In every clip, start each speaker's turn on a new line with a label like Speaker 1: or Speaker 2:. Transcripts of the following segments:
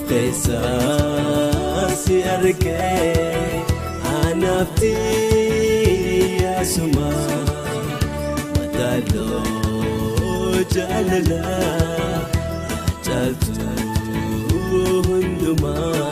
Speaker 1: qeessaasi argee anaafti asuma mataaloo jaalala caaltu hundumaa.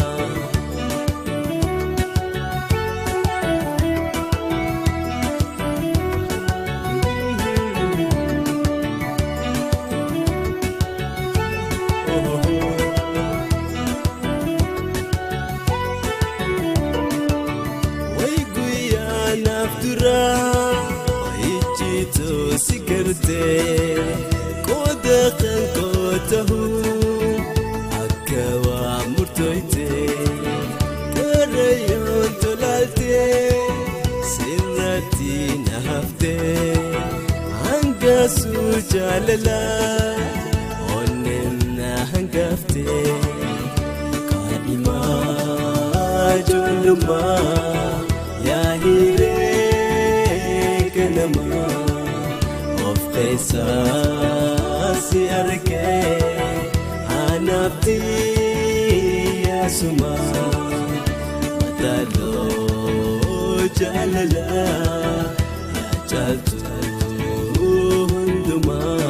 Speaker 1: Koda kan kotahu akawa murtoite karayon tolalte sirati nahafte hanga sujalala onnena hangafte kadima julma ya hire kanama qeessaasi argee anaafti asuma mataaloo jaalala caaltu hundumaa.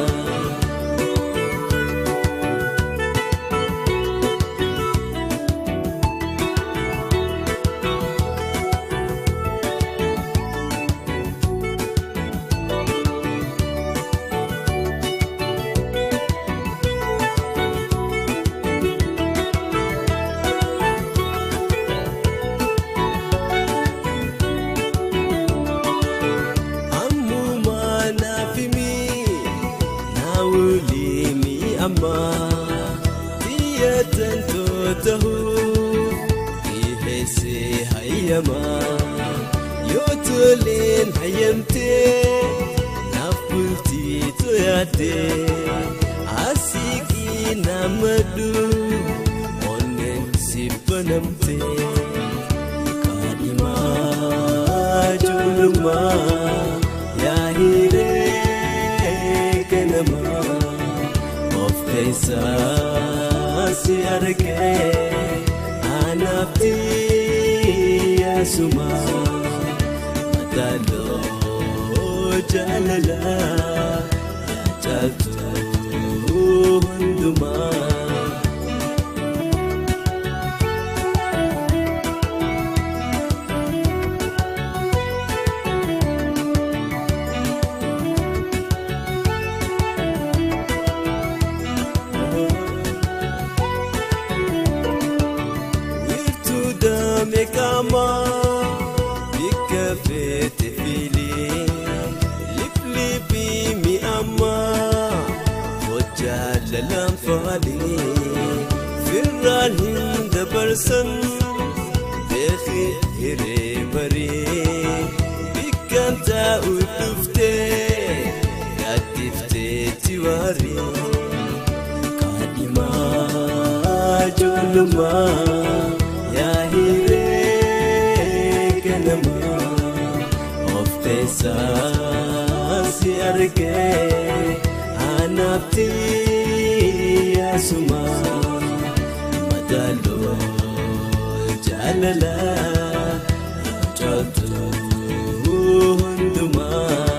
Speaker 1: Amma tiyatan totahu ihese hayama yotulen hayamte napulti toyate asiki namadu onnen sipanamte kadima julma yahire kanama qeessaasi argee anaafti asuma mataaloo jaalala caaltu hundumaa. Mekama bikafete fili liplipi mi amma wajjala lamfali firrahin dabarsan bekhi hire bari bikanta udufte yatifte tiwari kadima julma yahire kanama qeessaasi argee anaafti asuma mataaloo jaalala caaltu hundumaa.